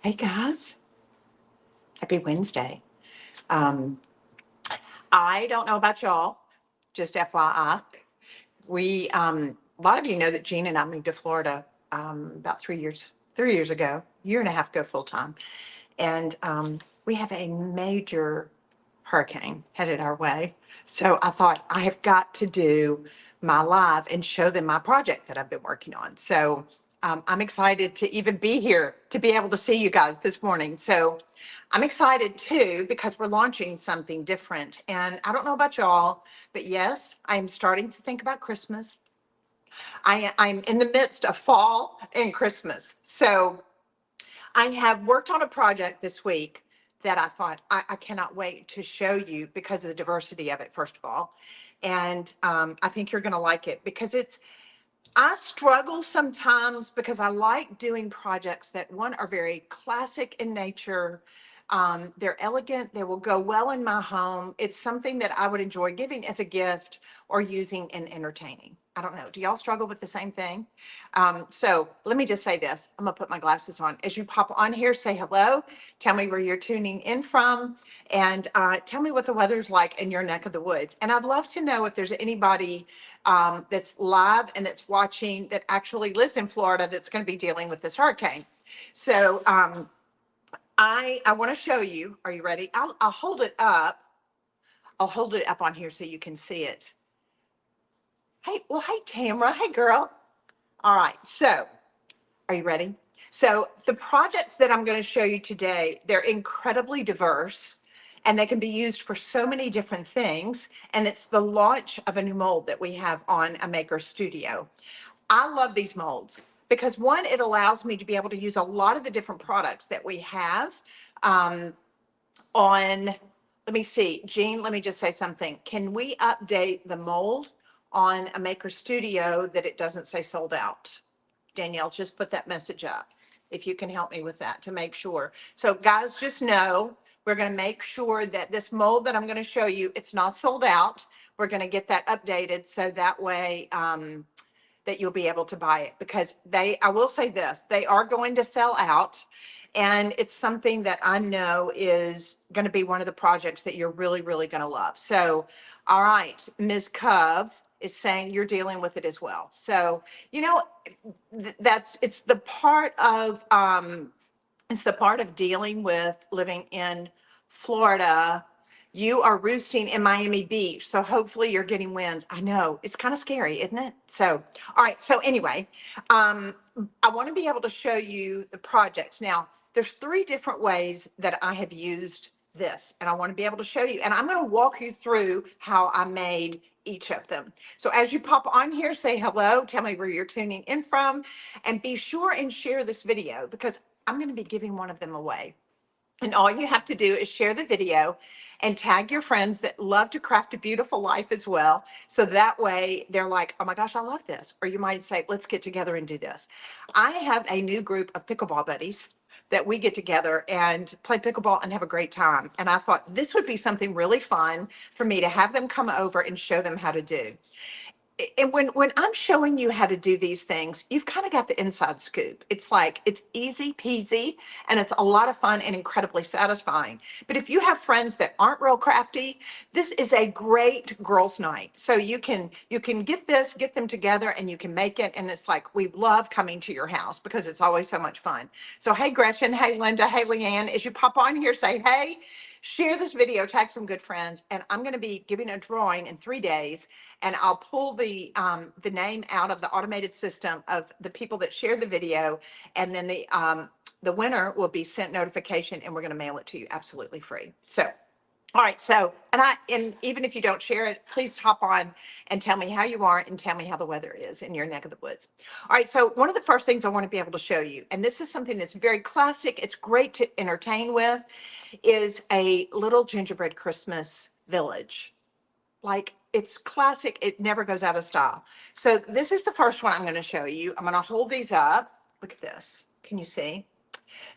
Hey guys, happy Wednesday. Um, I don't know about y'all, just FYI. A lot of you know that Gene and I moved to Florida about 3 years ago, year and a half ago full time. And we have a major hurricane headed our way. So I thought I have got to do my live and show them my project that I've been working on. So I'm excited to even be here to be able to see you guys this morning. So I'm excited too because we're launching something different. And I don't know about y'all, but yes, I'm starting to think about Christmas. I'm in the midst of fall and Christmas. So I have worked on a project this week that I thought I cannot wait to show you because of the diversity of it, first of all. And I think you're going to like it because I struggle sometimes because I like doing projects that, one, are very classic in nature. They're elegant. They will go well in my home. It's something that I would enjoy giving as a gift or using in entertaining. I don't know. Do y'all struggle with the same thing? So let me just say this. I'm going to put my glasses on. As you pop on here, say hello. Tell me where you're tuning in from. And tell me what the weather's like in your neck of the woods. And I'd love to know if there's anybody that's live and that's watching that actually lives in Florida that's going to be dealing with this hurricane. So I want to show you. Are you ready? I'll hold it up. I'll hold it up on here so you can see it. Hey, Tamara. Hey, girl. All right. So are you ready? So the projects that I'm going to show you today, they're incredibly diverse and they can be used for so many different things. And it's the launch of a new mold that we have on a maker studio. I love these molds because, one, it allows me to be able to use a lot of the different products that we have on, let me see, Jean, let me just say something. Can we update the mold on a maker studio that it doesn't say sold out? Danielle, just put that message up if you can help me with that to make sure. So guys, just know we're going to make sure that this mold that I'm going to show you, it's not sold out. We're going to get that updated so that way that you'll be able to buy it, because I will say this, they are going to sell out. And it's something that I know is going to be one of the projects that you're really, really going to love. So, all right, Ms. Cove is saying you're dealing with it as well. So, you know, it's the part of dealing with living in Florida. You are roosting in Miami Beach, so hopefully you're getting winds. I know it's kind of scary, isn't it? So, all right. So anyway, I want to be able to show you the projects. Now, there's three different ways that I have used this, and I want to be able to show you. And I'm going to walk you through how I made each of them. So as you pop on here, say hello, tell me where you're tuning in from, and be sure and share this video because I'm going to be giving one of them away. And all you have to do is share the video and tag your friends that love to craft a beautiful life as well. So that way they're like, oh my gosh, I love this. Or you might say, let's get together and do this. I have a new group of pickleball buddies that we get together and play pickleball and have a great time. And I thought this would be something really fun for me to have them come over and show them how to do. And when I'm showing you how to do these things, you've kind of got the inside scoop. It's like it's easy peasy and it's a lot of fun and incredibly satisfying. But if you have friends that aren't real crafty, this is a great girls' night. So you can get them together and you can make it. And it's like we love coming to your house because it's always so much fun. So hey Gretchen, hey Linda, hey Leanne, as you pop on here, say hey. Share this video, tag some good friends, and I'm going to be giving a drawing in 3 days, and I'll pull the name out of the automated system of the people that share the video, and then the winner will be sent notification, and we're going to mail it to you absolutely free. So. All right. So, and even if you don't share it, please hop on and tell me how you are and tell me how the weather is in your neck of the woods. All right. So one of the first things I want to be able to show you, and this is something that's very classic, it's great to entertain with, is a little gingerbread Christmas village. Like it's classic. It never goes out of style. So this is the first one I'm going to show you. I'm going to hold these up. Look at this. Can you see?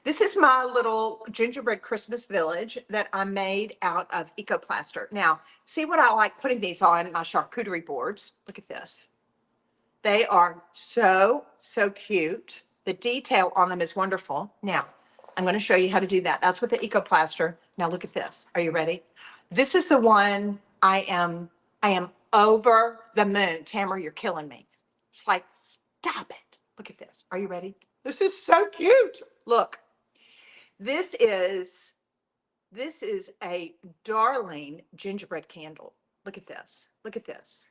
This is my little gingerbread Christmas village that I made out of Ecoplaster. Now, see what I like putting these on my charcuterie boards. Look at this. They are so, so cute. The detail on them is wonderful. Now, I'm going to show you how to do that. That's with the Eco Plaster. Now look at this. Are you ready? This is the one I am over the moon. Tamara, you're killing me. It's like, stop it. Look at this. Are you ready? This is so cute. Look, this is a darling gingerbread candle. Look at this. Look at this.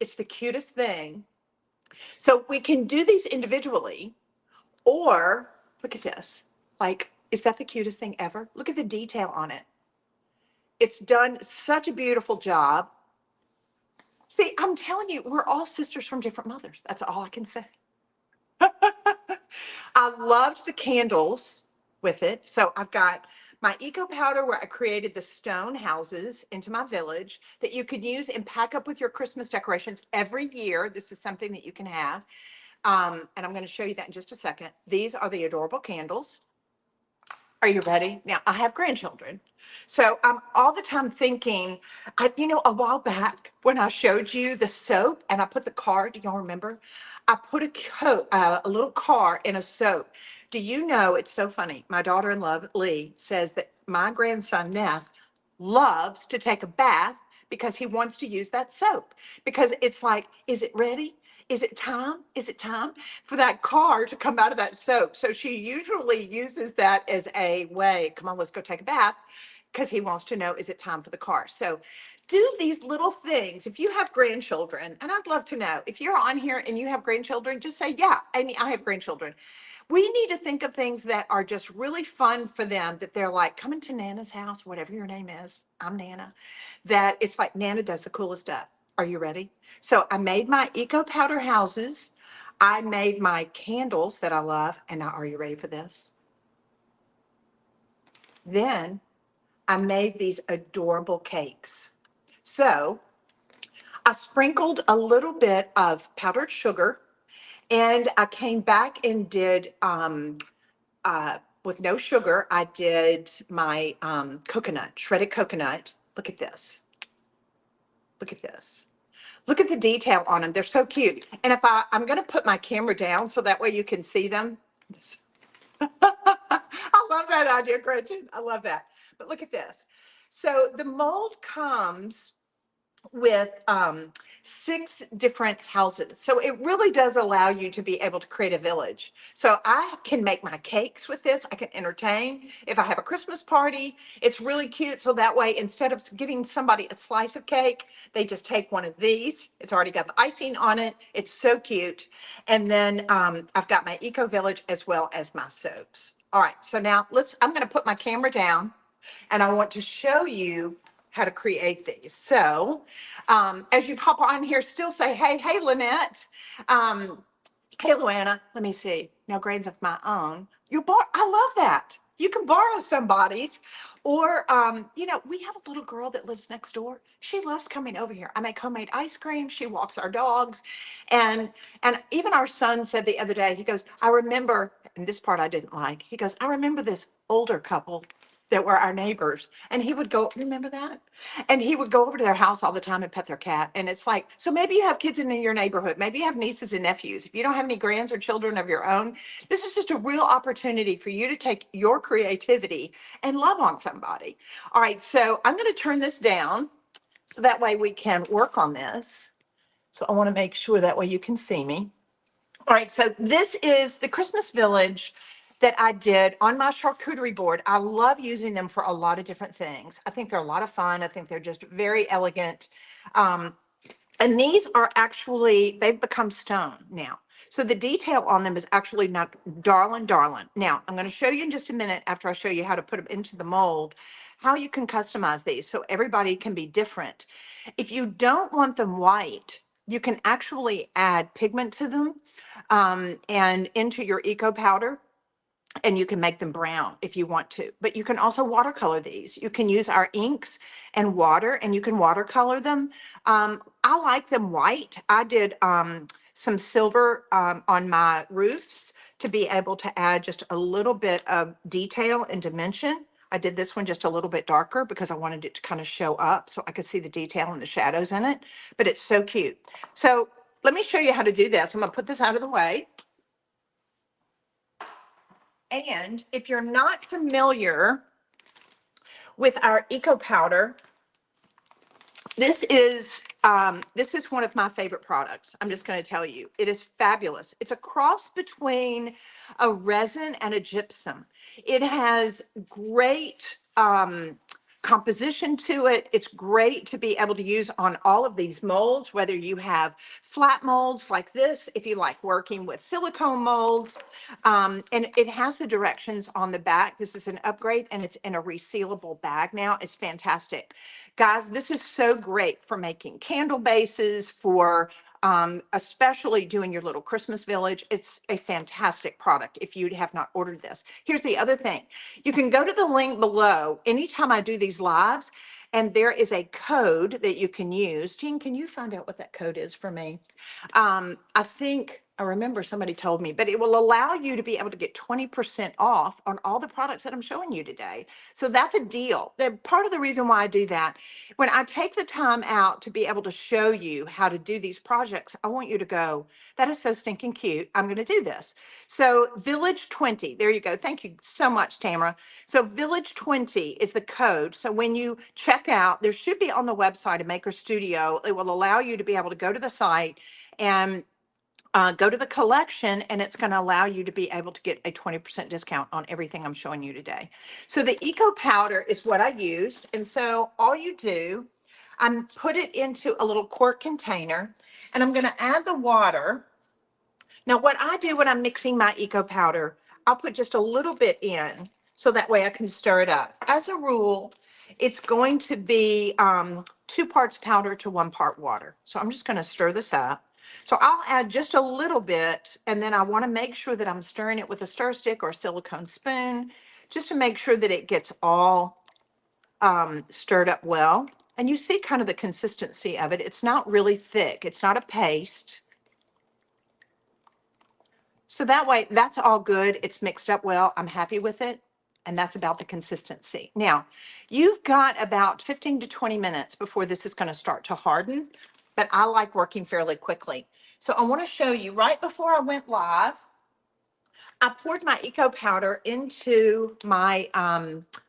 It's the cutest thing. So we can do these individually, or look at this. Like, is that the cutest thing ever? Look at the detail on it. It's done such a beautiful job. See, I'm telling you, we're all sisters from different mothers. That's all I can say. I loved the candles with it. So I've got my eco powder where I created the stone houses into my village that you can use and pack up with your Christmas decorations every year. This is something that you can have. And I'm going to show you that in just a second. These are the adorable candles. Are you ready? Now, I have grandchildren. So I'm all the time thinking, a while back when I showed you the soap and I put the car, do y'all remember? I put a little car in a soap. Do you know, it's so funny. My daughter-in-law, Lee, says that my grandson, Neff, loves to take a bath because he wants to use that soap. Because it's like, is it ready? Is it time? Is it time for that car to come out of that soap? So she usually uses that as a way, come on, let's go take a bath, because he wants to know, is it time for the car? So do these little things. If you have grandchildren, and I'd love to know, if you're on here and you have grandchildren, just say, yeah, Amy, I have grandchildren. We need to think of things that are just really fun for them, that they're like, coming to Nana's house, whatever your name is, I'm Nana, that it's like Nana does the coolest stuff. Are you ready? So I made my eco powder houses. I made my candles that I love. And now, are you ready for this? Then I made these adorable cakes. So I sprinkled a little bit of powdered sugar, and I came back and did, with no sugar, I did my coconut, shredded coconut. Look at this. Look at this. Look at the detail on them. They're so cute. And if I'm going to put my camera down so that way you can see them. I love that idea, Gretchen. I love that. But look at this. So the mold comes with 6 different houses. So it really does allow you to be able to create a village. So I can make my cakes with this. I can entertain. If I have a Christmas party, it's really cute. So that way, instead of giving somebody a slice of cake, they just take one of these. It's already got the icing on it. It's so cute. And then I've got my eco village as well as my soaps. All right, so now I'm going to put my camera down, and I want to show you how to create these. So as you pop on here, still say, hey, Lynette. Hey, Luana, let me see. Now, grades of my own. I love that. You can borrow somebody's. Or, we have a little girl that lives next door. She loves coming over here. I make homemade ice cream. She walks our dogs. And even our son said the other day, he goes, I remember, and this part I didn't like. He goes, I remember this older couple that were our neighbors. And he would go, remember that? And he would go over to their house all the time and pet their cat. And it's like, so maybe you have kids in your neighborhood. Maybe you have nieces and nephews. If you don't have any grands or children of your own, this is just a real opportunity for you to take your creativity and love on somebody. All right, so I'm going to turn this down so that way we can work on this. So I want to make sure that way you can see me. All right, so this is the Christmas Village that I did on my charcuterie board. I love using them for a lot of different things. I think they're a lot of fun. I think they're just very elegant. And these are actually, they've become stone now. So the detail on them is actually not darling. Now, I'm going to show you in just a minute after I show you how to put them into the mold, how you can customize these so everybody can be different. If you don't want them white, you can actually add pigment to them and into your eco powder. And you can make them brown if you want to, but you can also watercolor these. You can use our inks and water, and you can watercolor them. I like them white. I did some silver on my roofs to be able to add just a little bit of detail and dimension. I did this one just a little bit darker because I wanted it to kind of show up so I could see the detail and the shadows in it, but it's so cute. So let me show you how to do this. I'm gonna put this out of the way. And if you're not familiar with our eco powder, this is one of my favorite products. I'm just going to tell you, it is fabulous. It's a cross between a resin and a gypsum. It has great composition to it. It's great to be able to use on all of these molds, whether you have flat molds like this, if you like working with silicone molds. And it has the directions on the back. This is an upgrade and it's in a resealable bag now. It's fantastic. Guys, this is so great for making candle bases, for especially doing your little Christmas village. It's a fantastic product if you have not ordered this. Here's the other thing. You can go to the link below anytime I do these lives, and there is a code that you can use. Jean, can you find out what that code is for me? I remember somebody told me, but it will allow you to be able to get 20% off on all the products that I'm showing you today. So that's a deal. Part of the reason why I do that, when I take the time out to be able to show you how to do these projects, I want you to go, that is so stinking cute. I'm going to do this. So Village 20, there you go. Thank you so much, Tamara. So Village 20 is the code. So when you check out, there should be on the website a Maker Studio. It will allow you to be able to go to the site and go to the collection, and it's going to allow you to be able to get a 20% discount on everything I'm showing you today. So the eco powder is what I used. And so all you do, I put it into a little quart container, and I'm going to add the water. Now, what I do when I'm mixing my eco powder, I'll put just a little bit in so that way I can stir it up. As a rule, it's going to be 2 parts powder to 1 part water. So I'm just going to stir this up. So I'll add just a little bit, and then I want to make sure that I'm stirring it with a stir stick or a silicone spoon, just to make sure that it gets all stirred up well. And you see kind of the consistency of it. It's not really thick. It's not a paste. So that way, that's all good. It's mixed up well. I'm happy with it. And that's about the consistency. Now, you've got about 15 to 20 minutes before this is going to start to harden, but I like working fairly quickly. So I want to show you right before I went live, I poured my eco powder into my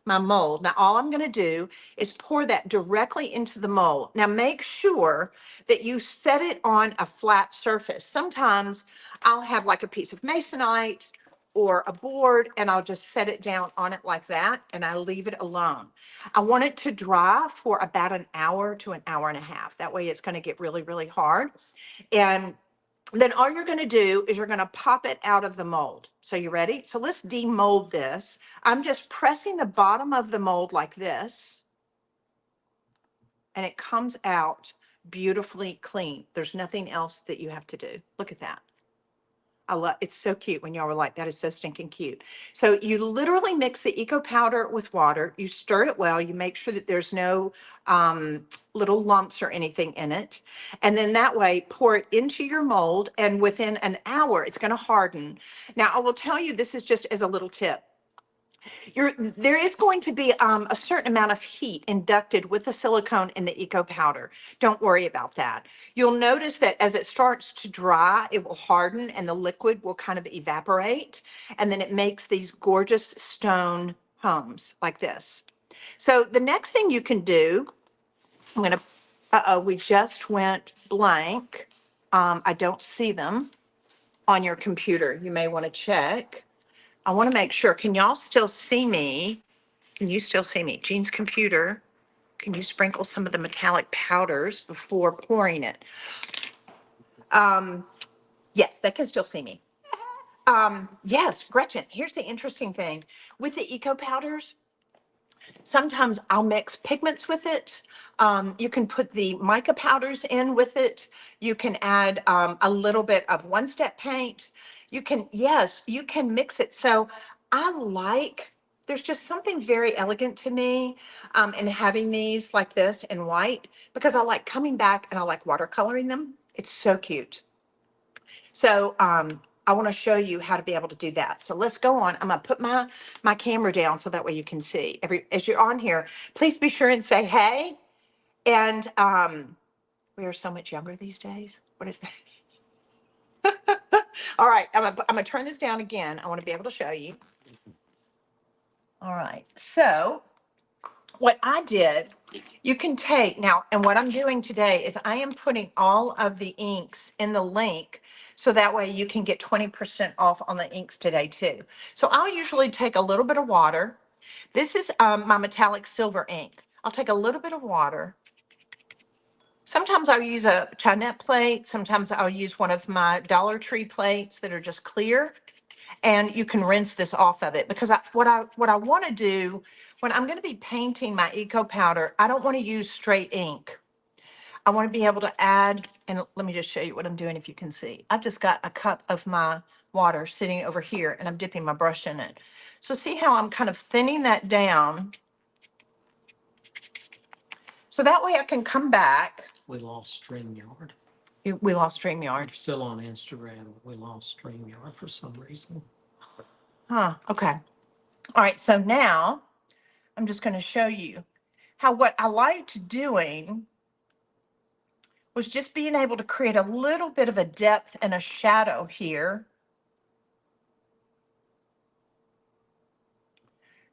my mold. Now all I'm going to do is pour that directly into the mold. Now make sure that you set it on a flat surface. Sometimes I'll have like a piece of masonite or a board, and I'll just set it down on it like that, and I leave it alone. I want it to dry for about an hour to an hour and a half. That way it's going to get really, really hard. And then all you're going to do is you're going to pop it out of the mold. So you ready? So let's demold this. I'm just pressing the bottom of the mold like this, and it comes out beautifully clean. There's nothing else that you have to do. Look at that. I love it's so cute when y'all were like, that is so stinking cute. So you literally mix the eco powder with water, you stir it well, you make sure that there's no little lumps or anything in it. And then that way, pour it into your mold, and within an hour, it's going to harden. Now, I will tell you, this is just as a little tip. There is going to be a certain amount of heat inducted with the silicone in the eco powder. Don't worry about that. You'll notice that as it starts to dry, it will harden and the liquid will kind of evaporate. And then it makes these gorgeous stone homes like this. So the next thing you can do, I'm going to, we just went blank. I don't see them on your computer. You may want to check. I want to make sure. Can y'all still see me? Can you still see me? Jean's computer. Can you sprinkle some of the metallic powders before pouring it? Yes, they can still see me. Yes, Gretchen, here's the interesting thing. With the eco powders, sometimes I'll mix pigments with it. You can put the mica powders in with it. You can add a little bit of one-step paint. You can, yes, you can mix it. So there's just something very elegant to me in having these like this in white, because I like coming back and I like watercoloring them. It's so cute. So I want to show you how to be able to do that. So let's go on. I'm going to put my camera down so that way you can see. As you're on here, please be sure and say hey. And we are so much younger these days. What is that? All right, I'm gonna turn this down again. I want to be able to show you. All right, so what I did, you can take now, and what I'm doing today is I am putting all of the inks in the link so that way you can get 20% off on the inks today too. So I'll usually take a little bit of water. This is my metallic silver ink. I'll take a little bit of water. Sometimes I'll use a Chinette plate. Sometimes I'll use one of my Dollar Tree plates that are just clear. And you can rinse this off of it because what I want to do when I'm going to be painting my eco powder, I don't want to use straight ink. I want to be able to add, and let me just show you what I'm doing if you can see. I've just got a cup of my water sitting over here and I'm dipping my brush in it. So see how I'm kind of thinning that down so that way I can come back. We lost StreamYard. We lost StreamYard. We're still on Instagram. We lost StreamYard for some reason. Huh, okay. All right, so now I'm just going to show you how what I liked doing was just being able to create a little bit of a depth and a shadow here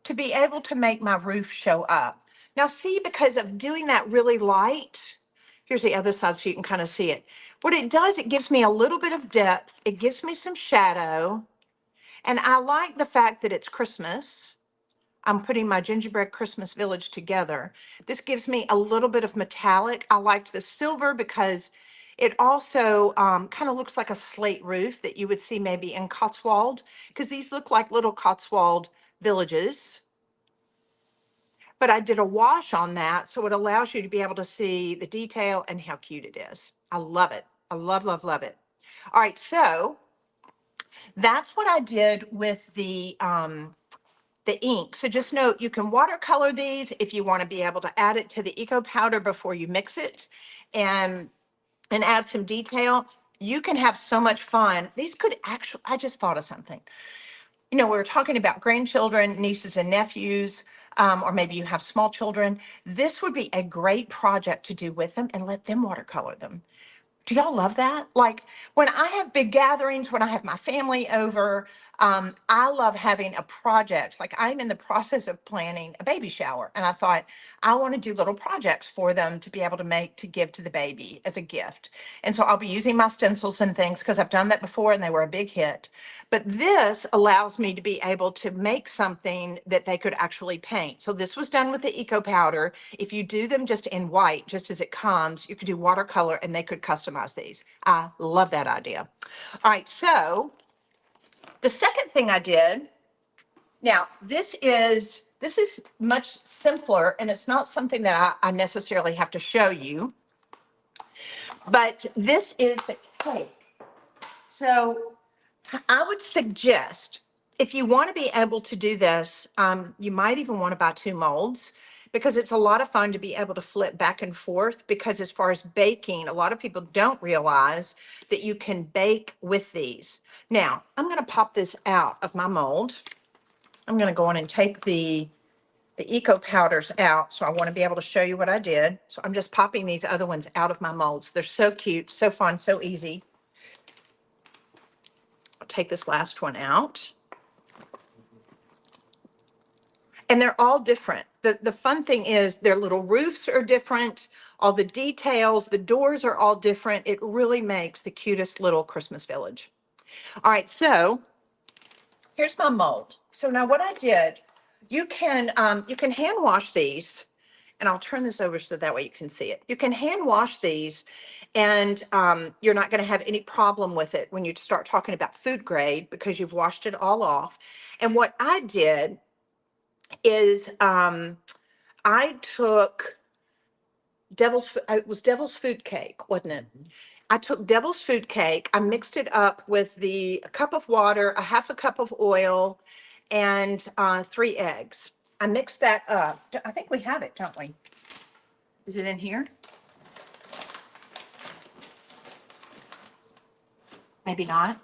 to be able to make my roof show up. Now see, because of doing that really light, here's the other side so you can kind of see it. What it does, it gives me a little bit of depth. It gives me some shadow. And I like the fact that it's Christmas. I'm putting my Gingerbread Christmas Village together. This gives me a little bit of metallic. I liked the silver because it also kind of looks like a slate roof that you would see maybe in Cotswold, because these look like little Cotswold villages. But I did a wash on that, so it allows you to be able to see the detail and how cute it is. I love it. I love, love, love it. All right, so that's what I did with the ink. So just note, you can watercolor these if you want to be able to add it to the eco powder before you mix it and add some detail. You can have so much fun. These could actually, I just thought of something. You know, we were talking about grandchildren, nieces and nephews, or maybe you have small children. This would be a great project to do with them and let them watercolor them. Do y'all love that? Like when I have big gatherings, when I have my family over, I love having a project. Like I'm in the process of planning a baby shower. And I thought I want to do little projects for them to be able to make to give to the baby as a gift. And so I'll be using my stencils and things because I've done that before and they were a big hit. But this allows me to be able to make something that they could actually paint. So this was done with the eco powder. If you do them just in white, just as it comes, you could do watercolor and they could customize these. I love that idea. All right, so the second thing I did, now this is much simpler and it's not something that I necessarily have to show you, but this is the cake. So I would suggest if you want to be able to do this, you might even want to buy 2 molds because it's a lot of fun to be able to flip back and forth, because as far as baking, a lot of people don't realize that you can bake with these. Now, I'm going to pop this out of my mold. I'm going to go on and take the eco powders out. So I want to be able to show you what I did. So I'm just popping these other ones out of my molds. They're so cute, so fun, so easy. I'll take this last one out. And they're all different. The fun thing is their little roofs are different. All the details, the doors are all different. It really makes the cutest little Christmas village. All right, so here's my mold. So now what I did, you can hand wash these, and I'll turn this over so that way you can see it. You can hand wash these, and you're not going to have any problem with it when you start talking about food grade because you've washed it all off. And what I did is I took it was devil's food cake, wasn't it? I took devil's food cake. I mixed it up with a cup of water, a half a cup of oil, and 3 eggs. I mixed that up. I think we have it, don't we? Is it in here? Maybe not.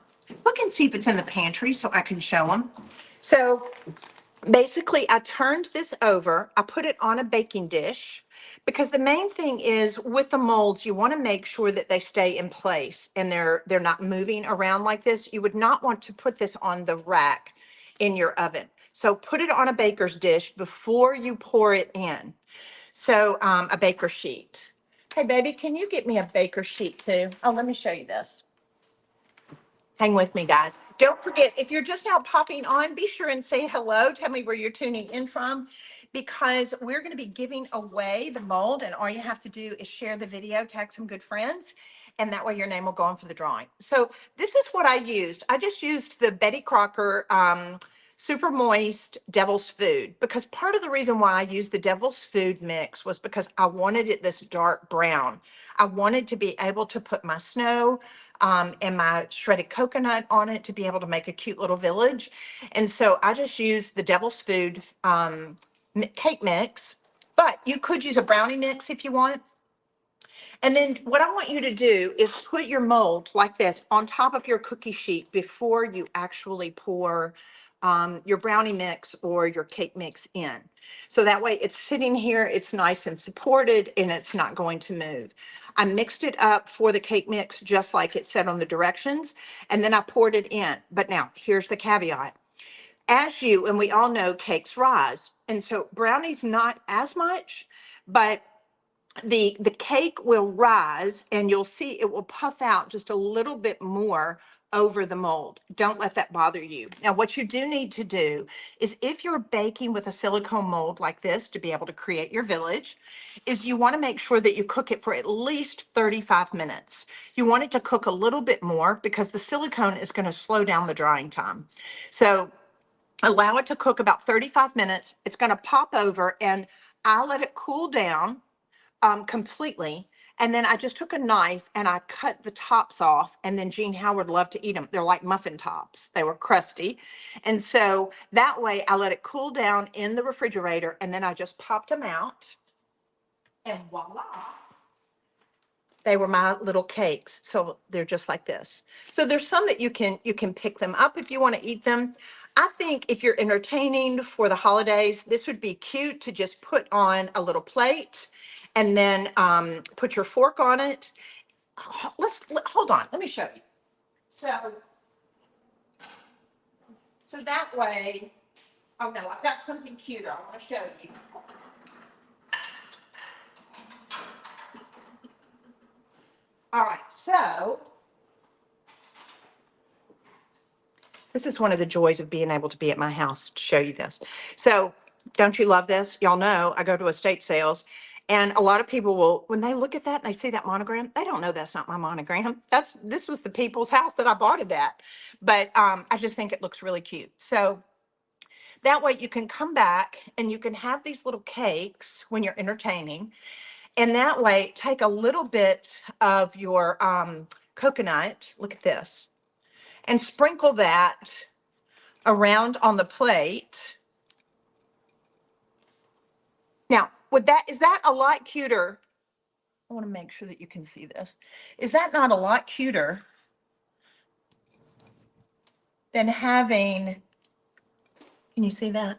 Look and see if it's in the pantry so I can show them. So basically I turned this over, I put it on a baking dish because the main thing is with the molds, you want to make sure that they stay in place and they're not moving around like this. You would not want to put this on the rack in your oven. So put it on a baker's dish before you pour it in. So a baker sheet. Hey baby, can you get me a baker sheet too? Oh, let me show you this. Hang with me, guys. Don't forget, if you're just now popping on, be sure and say hello. Tell me where you're tuning in from, because we're going to be giving away the mold, and all you have to do is share the video, tag some good friends, and that way your name will go on for the drawing. So this is what I used. I just used the Betty Crocker Super Moist Devil's Food, because part of the reason why I used the Devil's Food mix was because I wanted it this dark brown. I wanted to be able to put my snow and my shredded coconut on it to be able to make a cute little village. And so I just used the Devil's Food cake mix, but you could use a brownie mix if you want. And then what I want you to do is put your mold like this on top of your cookie sheet before you actually pour your brownie mix or your cake mix in. So that way it's sitting here, it's nice and supported, and it's not going to move. I mixed it up for the cake mix just like it said on the directions, and then I poured it in. But now here's the caveat. As you, and we all know, cakes rise. And so brownies not as much, but the cake will rise and you'll see it will puff out just a little bit more over the mold. Don't let that bother you. Now, what you do need to do is, if you're baking with a silicone mold like this to be able to create your village, is you want to make sure that you cook it for at least 35 minutes. You want it to cook a little bit more because the silicone is going to slow down the drying time. So allow it to cook about 35 minutes. It's going to pop over, and I let it cool down completely. And then I just took a knife and I cut the tops off. And then Gene Howard loved to eat them. They're like muffin tops. They were crusty. And so that way I let it cool down in the refrigerator, and then I just popped them out, and voila. They were my little cakes. So they're just like this. So there's some that you can pick them up if you want to eat them. I think if you're entertaining for the holidays, this would be cute to just put on a little plate and then put your fork on it. Hold on. Let me show you. So that way, oh no, I've got something cuter I want to show you. All right, so this is one of the joys of being able to be at my house to show you this. So don't you love this? Y'all know I go to estate sales, and a lot of people will, when they look at that and they see that monogram, they don't know that's not my monogram. This was the people's house that I bought it at. But I just think it looks really cute. So that way you can come back and you can have these little cakes when you're entertaining. And that way, take a little bit of your coconut, look at this, and sprinkle that around on the plate. Now, is that a lot cuter? I want to make sure that you can see this. Is that not a lot cuter than having, can you see that?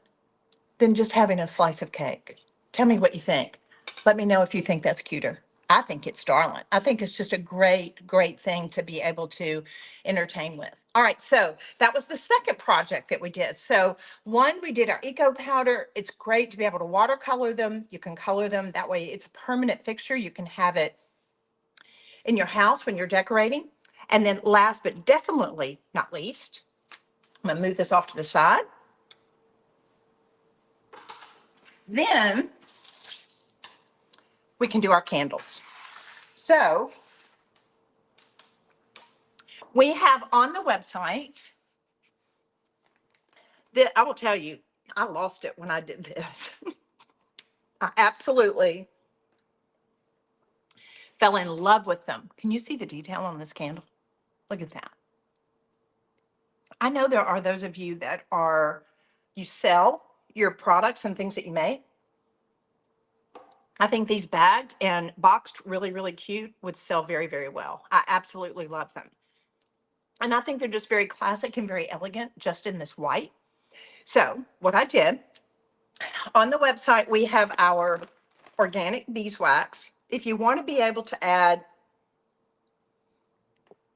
Than just having a slice of cake? Tell me what you think. Let me know if you think that's cuter. I think it's darling. I think it's just a great, great thing to be able to entertain with. All right, so that was the second project that we did. So one, we did our eco powder. It's great to be able to watercolor them. You can color them. That way it's a permanent fixture. You can have it in your house when you're decorating. And then last but definitely not least, I'm gonna move this off to the side. Then we can do our candles. So we have on the website that I will tell you, I lost it when I did this. I absolutely fell in love with them. Can you see the detail on this candle? Look at that. I know there are those of you that you sell your products and things that you make. I think these bagged and boxed really, really cute would sell very, very well. I absolutely love them. And I think they're just very classic and very elegant just in this white. So what I did, on the website, we have our organic beeswax. If you want to be able to add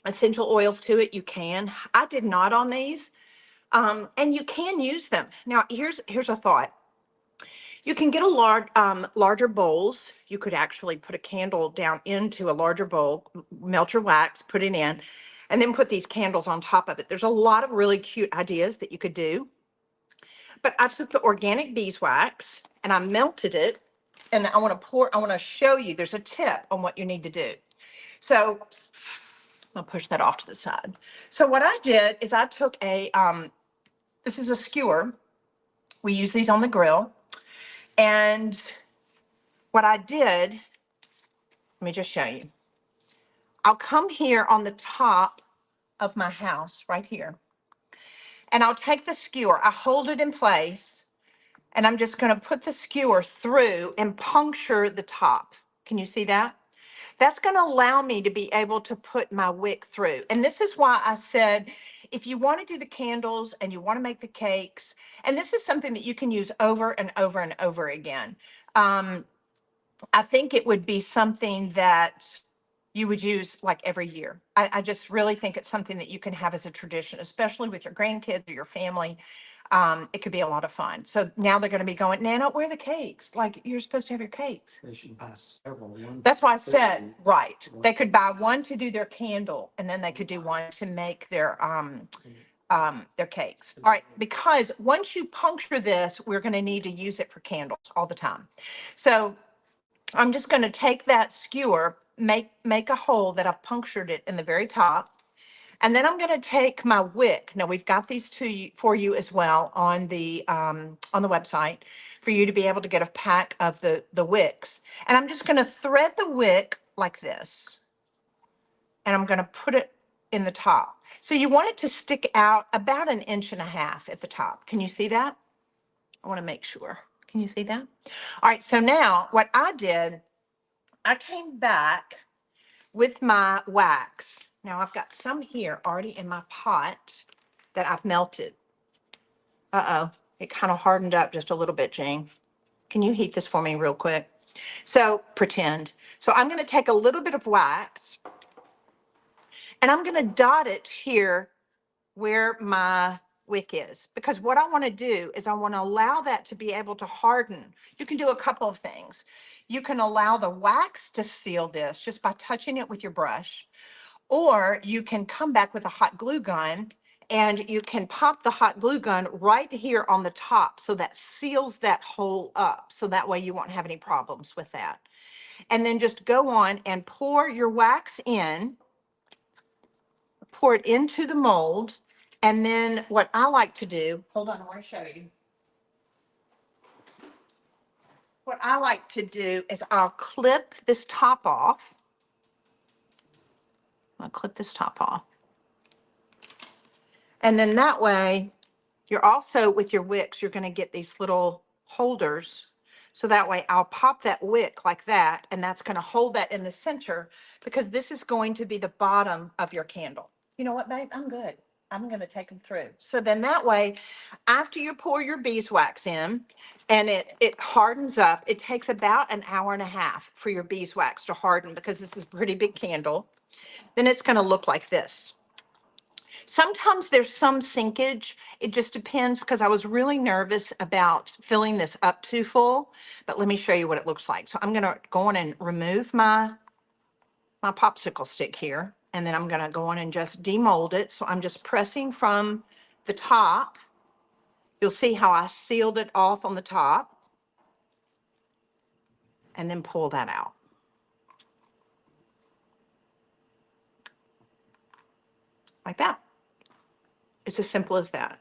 essential oils to it, you can. I did not on these. And you can use them. Now, here's a thought. You can get a larger bowls. You could actually put a candle down into a larger bowl, melt your wax, put it in, and then put these candles on top of it. There's a lot of really cute ideas that you could do. But I took the organic beeswax and I melted it, and I want to show you, there's a tip on what you need to do. So I'll push that off to the side. So what I did is I took this is a skewer. We use these on the grill. And what I did, let me just show you. I'll come here on the top of my house right here. And I'll take the skewer, I hold it in place, and I'm just going to put the skewer through and puncture the top. Can you see that? That's going to allow me to be able to put my wick through. And this is why I said, if you want to do the candles and you want to make the cakes, and this is something that you can use over and over and over again. I think it would be something that you would use like every year. I just really think it's something that you can have as a tradition, especially with your grandkids or your family. It could be a lot of fun. So now they're going to be going, Nana, where are the cakes? Like, you're supposed to have your cakes. They should buy several. That's why I said, right. They could buy one to do their candle, and then they could do one to make their cakes. All right, because once you puncture this, we're going to need to use it for candles all the time. So I'm just going to take that skewer, make a hole that I've punctured it in the very top. And then I'm going to take my wick. Now we've got these for you as well on the website for you to be able to get a pack of the wicks. And I'm just going to thread the wick like this. And I'm going to put it in the top. So you want it to stick out about 1.5 inches at the top. Can you see that? I want to make sure. Can you see that? All right. So now what I did, I came back with my wax. Now I've got some here already in my pot that I've melted. Uh-oh, it kind of hardened up just a little bit, Jane. Can you heat this for me real quick? So pretend. So I'm going to take a little bit of wax and I'm going to dot it here where my wick is, because what I want to do is I want to allow that to be able to harden. You can do a couple of things. You can allow the wax to seal this just by touching it with your brush, or you can come back with a hot glue gun and you can pop the hot glue gun right here on the top, so that seals that hole up, so that way you won't have any problems with that. And then just go on and pour your wax in, pour it into the mold. And then what I like to do, hold on, I want to show you. What I like to do is I'll clip this top off. I'll clip this top off. And then that way, you're also, with your wicks, you're going to get these little holders. So that way I'll pop that wick like that, and that's going to hold that in the center, because this is going to be the bottom of your candle. You know what, babe? I'm good. I'm going to take them through. So then that way, after you pour your beeswax in and it hardens up, it takes about 1.5 hours for your beeswax to harden, because this is a pretty big candle. Then it's going to look like this. Sometimes there's some sinkage. It just depends, because I was really nervous about filling this up too full. But let me show you what it looks like. So I'm going to go on and remove my popsicle stick here. And then I'm going to go on and just demold it. So I'm just pressing from the top. You'll see how I sealed it off on the top. And then pull that out. Like that. It's as simple as that.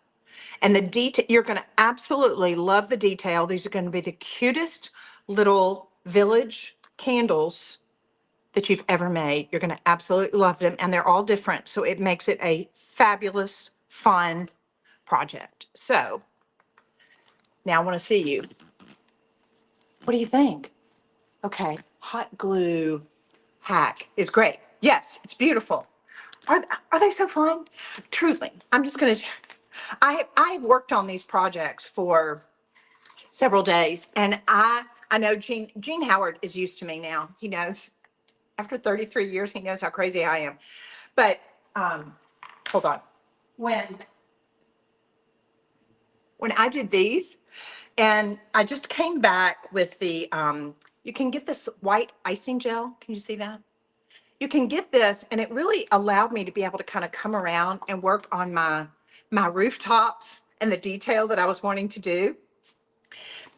And the detail, you're going to absolutely love the detail. These are going to be the cutest little village candles that you've ever made. You're going to absolutely love them. And they're all different. So it makes it a fabulous, fun project. So now I want to see you. What do you think? Okay. Hot glue hack is great. Yes, it's beautiful. Are they so fun? Truly. I'm just going to I've worked on these projects for several days, and I know Gene Howard is used to me now. He knows after 33 years, he knows how crazy I am. But hold on. When when I did these, and I just came back with the you can get this white icing gel. Can you see that? You can get this, and it really allowed me to be able to kind of come around and work on my rooftops and the detail that I was wanting to do.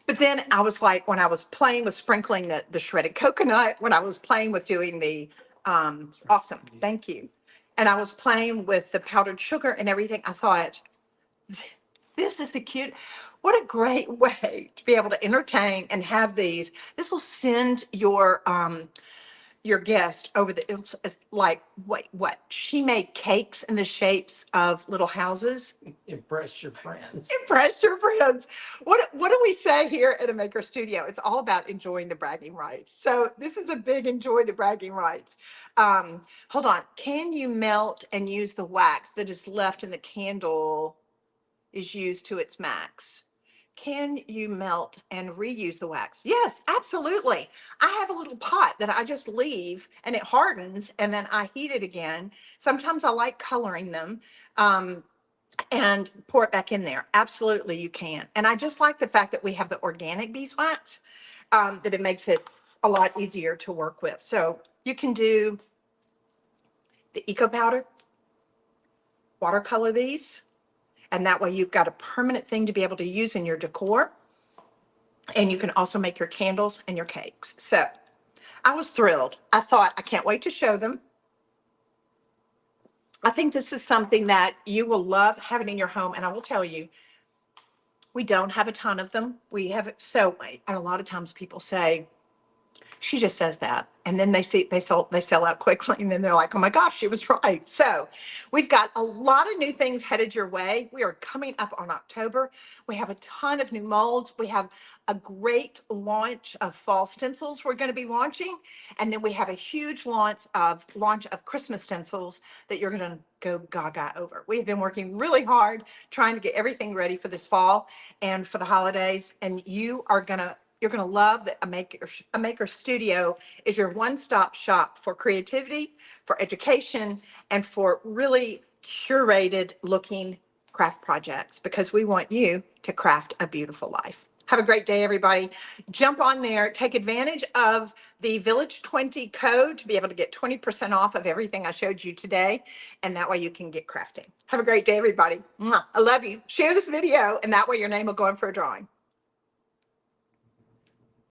But then I was like, when I was playing with sprinkling the shredded coconut, when I was playing with doing the awesome, thank you. And I was playing with the powdered sugar and everything, I thought, this is the cute, what a great way to be able to entertain and have these. This will send your guest over it's like, what? She made cakes in the shapes of little houses. Impress your friends. Impress your friends. What do we say here at a maker studio? It's all about enjoying the bragging rights. So this is a big enjoy the bragging rights. Hold on. Can you melt and use the wax that is left in the candle is used to its max? Can you melt and reuse the wax? Yes, absolutely. I have a little pot that I just leave and it hardens and then I heat it again. Sometimes I like coloring them. And pour it back in there. Absolutely, you can. And I just like the fact that we have the organic beeswax, that it makes it a lot easier to work with. So you can do the eco powder, watercolor these, and that way you've got a permanent thing to be able to use in your decor. And you can also make your candles and your cakes. So I was thrilled. I thought, I can't wait to show them. I think this is something that you will love having in your home. And I will tell you, we don't have a ton of them. We have it. So, and a lot of times people say, she just says that. And then they sell out quickly. And then they're like, oh my gosh, she was right. So we've got a lot of new things headed your way. We are coming up on October. We have a ton of new molds. We have a great launch of fall stencils we're going to be launching. And then we have a huge launch of Christmas stencils that you're going to go gaga over. We have been working really hard trying to get everything ready for this fall and for the holidays. And you're going to love that a maker studio is your one-stop shop for creativity, for education, and for really curated looking craft projects, because we want you to craft a beautiful life. Have a great day, everybody. Jump on there. Take advantage of the Village 20 code to be able to get 20% off of everything I showed you today. And that way you can get crafting. Have a great day, everybody. Mwah. I love you. Share this video, and that way your name will go in for a drawing.